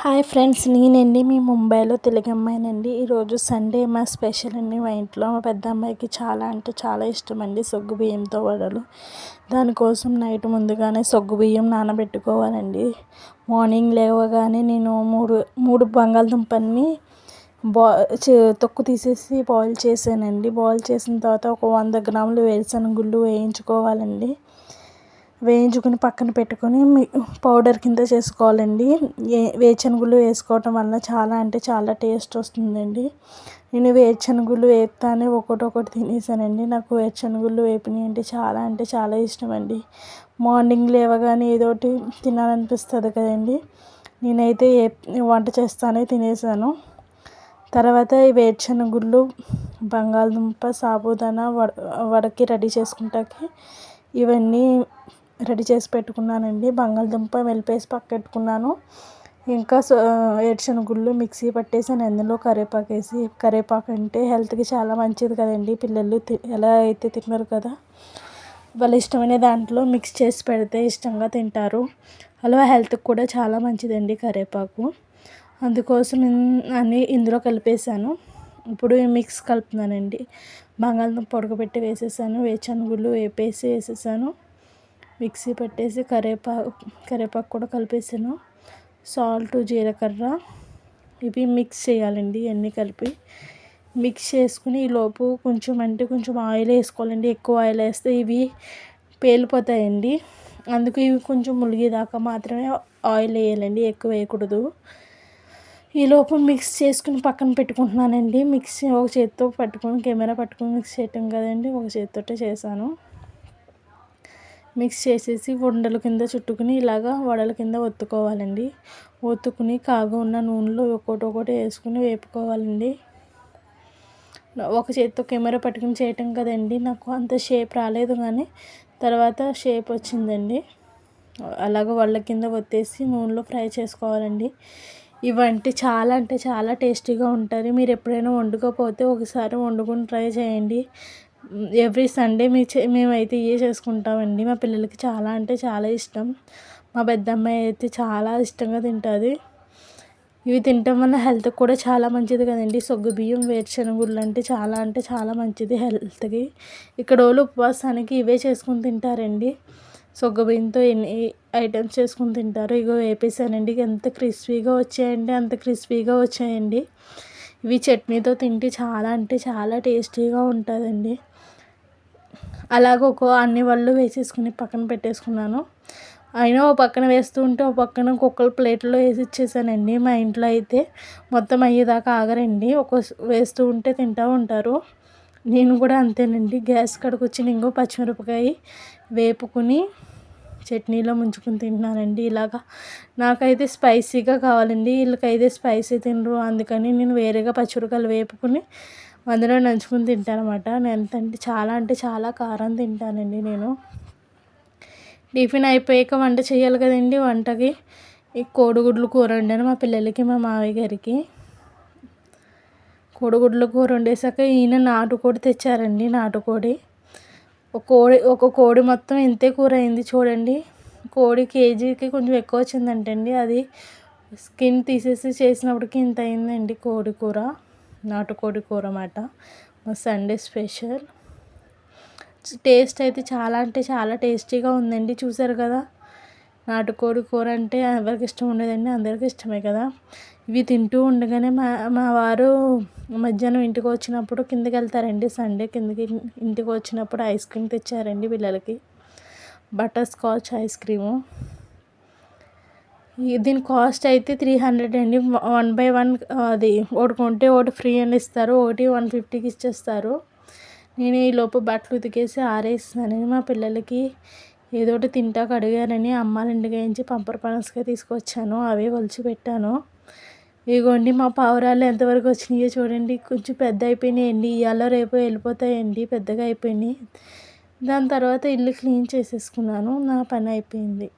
Hi friends, నేనండి మీ ముంబైలో తెలుగు అమ్మాయినండి. ఈరోజు సండే మా స్పెషల్ అండి. మా ఇంట్లో మా పెద్ద అమ్మాయికి చాలా అంటే చాలా ఇష్టం అండి సగ్గు బియ్యంతో వడలు. దానికోసం నైట్ ముందుగానే సగ్గు బియ్యం నానబెట్టుకోవాలండి. మార్నింగ్ లేవగానే నేను మూడు బంగాళదుంపల్ని తొక్కు తీసేసి బాయిల్ చేశానండి. బాయిల్ చేసిన తర్వాత ఒక 100 గ్రాములు వేరుశనగుళ్ళు వేయించుకోవాలండి. వేయించుకుని పక్కన పెట్టుకొని పౌడర్ కింద చేసుకోవాలండి. వేరుశనగుళ్ళు వేసుకోవటం వల్ల చాలా అంటే చాలా టేస్ట్ వస్తుందండి. నేను వేరుశనగుళ్ళు వేపుతానే ఒకటి తినేసానండి. నాకు వేరుశనగుళ్ళు వేపినవి అంటే చాలా ఇష్టం అండి. మార్నింగ్ లేవగానే ఏదో ఒకటి తినాలనిపిస్తుంది కదండి. నేనైతే వంట చేస్తానే తినేసాను. తర్వాత ఈ వేరుశనగుళ్ళు, బంగాళదుంప, సాబుదానా వడకి రెడీ చేసుకుంటాకి ఇవన్నీ రెడీ చేసి పెట్టుకున్నానండి. బంగాళదుంప వెలిపేసి పక్కపెట్టుకున్నాను. ఇంకా వేరుశనగుళ్ళు మిక్సీ పట్టేసాను. అందులో కరివేపాకు అంటే హెల్త్కి చాలా మంచిది కదండి. పిల్లలు ఎలా అయితే తినరు కదా, వాళ్ళ ఇష్టమైన దాంట్లో మిక్స్ చేసి పెడితే ఇష్టంగా తింటారు. అలా హెల్త్కి కూడా చాలా మంచిదండి కరివేపాకు. అందుకోసం అన్నీ ఇందులో కలిపేసాను. ఇప్పుడు మిక్స్ కలుపుతున్నానండి. బంగాళదుంప ఉడకబెట్టి వేసేసాను. వేరుశనగుళ్ళు వేసేసాను. మిక్సీ పట్టేసి కరివేపాకు కూడా కలిపేసాను. సాల్ట్, జీలకర్ర ఇవి మిక్స్ చేయాలండి. అన్నీ కలిపి మిక్స్ చేసుకుని ఈలోపు కొంచెం ఆయిల్ వేసుకోవాలండి. ఎక్కువ ఆయిల్ వేస్తే ఇవి పేలిపోతాయండి. అందుకు ఇవి కొంచెం ములిగేదాకా మాత్రమే ఆయిల్ వేయాలండి, ఎక్కువ వేయకూడదు. ఈలోపు మిక్స్ చేసుకుని పక్కన పెట్టుకుంటున్నానండి. మిక్సీ ఒక చేతితో పట్టుకొని కెమెరా పట్టుకొని మిక్స్ చేయటం కదండి, ఒక చేతితోటే చేశాను. మిక్స్ చేసేసి ఉండల కింద చుట్టుకుని ఇలాగా వడల కింద ఒత్తుకోవాలండి. ఒత్తుకుని ఉన్న నూనెలో ఒక్కొక్కటి వేసుకుని వేపుకోవాలండి. ఒక చేతితో కెమెరా పట్టుకుని చేయటం కదండి, నాకు అంత షేప్ రాలేదు, కానీ తర్వాత షేప్ వచ్చిందండి. అలాగ వడల కింద ఒత్తేసి నూనెలో ఫ్రై చేసుకోవాలండి. ఇవంటే చాలా టేస్టీగా ఉంటుంది. మీరు ఎప్పుడైనా వండుకోకపోతే ఒకసారి వండుకొని ట్రై చేయండి. ఎవ్రీ సండే మేమైతే ఇవే చేసుకుంటామండి. మా పిల్లలకి చాలా ఇష్టం. మా పెద్ద అమ్మాయి అయితే చాలా ఇష్టంగా తింటుంది. ఇవి తినటం వల్ల హెల్త్కి కూడా చాలా మంచిది కదండి. సగ్గు బియ్యం, వేరుశనగుళ్ళు అంటే చాలా మంచిది హెల్త్కి. ఇక్కడ వాళ్ళు ఉపవాసానికి ఇవే చేసుకుని తింటారండి. సగ్గు బియ్యంతో ఎన్ని ఐటమ్స్ చేసుకుని తింటారు. ఇగో వేపేసానండి. ఎంత క్రిస్పీగా వచ్చాయండి. ఇవి చట్నీతో తింటే చాలా టేస్టీగా ఉంటుందండి. అలాగ అన్ని వడలు వేసేసుకుని పక్కన పెట్టేసుకున్నాను. అయినా ఓ పక్కన వేస్తూ ఉంటే ఓ పక్కన కుక్కలు ప్లేట్లో వేసి ఇచ్చేసానండి. మా ఇంట్లో అయితే మొత్తం అయ్యేదాకా ఆగరండి. వేస్తూ ఉంటే తింటూ ఉంటారు. నేను కూడా అంతేనండి. గ్యాస్ కాడికి వచ్చి పచ్చిమిరపకాయ వేపుకుని చట్నీలో ముంచుకుని తింటున్నానండి. ఇలాగా నాకైతే స్పైసీగా కావాలండి, వీళ్ళకైతే స్పైసీ తినరు. అందుకని నేను వేరేగా పచ్చిమిరపకాయలు వేపుకుని అందులో నంచుకుని తింటాను అనమాట. నేను అంటే చాలా కారం తింటానండి నేను. టిఫిన్ అయిపోయాక వంట చేయాలి కదండి. వంటకి ఈ కోడిగుడ్లు కూర వండాను మా పిల్లలకి, మా మావయ్య గారికి. కోడిగుడ్ల కూర వండేసాక ఈయన నాటుకోడి తెచ్చారండి. నాటుకోడి ఒక కోడి మొత్తం ఇంతే కూర అయింది చూడండి. కోడి కేజీకి కొంచెం ఎక్కువ వచ్చిందంటండి. అది స్కిన్ తీసేసి చేసినప్పటికి ఇంత అయిందండి కోడి కూర. నాటుకోడి కూర అన్నమాట. మా సండే స్పెషల్. టేస్ట్ అయితే చాలా టేస్టీగా ఉందండి. చూసారు కదా, నాటుకోడి కూర అంటే ఎవరికి ఇష్టం ఉండదండి, అందరికీ ఇష్టమే కదా. ఇవి తింటూ ఉండగానే మా వారు మధ్యాహ్నం ఇంటికి వచ్చినప్పుడు కిందకి వెళ్తారండి. సండే ఇంటికి వచ్చినప్పుడు ఐస్ క్రీమ్ తెచ్చారండి పిల్లలకి. Butter scotch ice cream. దీని కాస్ట్ అయితే 300 అండి. 1 బై 1 అది ఒకటి కొంటే ఒకటి ఫ్రీ అని ఇస్తారు. ఒకటి 150కి ఇచ్చేస్తారు. నేను ఈలోపు బట్టలు ఉతికేసి ఆరేసానని మా పిల్లలకి ఏదో ఒకటి తింటాక అడిగారని అమ్మాల ఇంటికి నుంచి పంపర్ పనసకాయ తీసుకొచ్చాను. అవే ఒలిచి పెట్టాను. ఇగోండి మా పావురాలు ఎంతవరకు వచ్చినాయో చూడండి. కొంచెం పెద్ద అయిపోయినాయండి. ఇవాళ రేపు వెళ్ళిపోతాయండి, పెద్దగా అయిపోయినాయి. దాని తర్వాత ఇల్లు క్లీన్ చేసేసుకున్నాను. నా పని అయిపోయింది.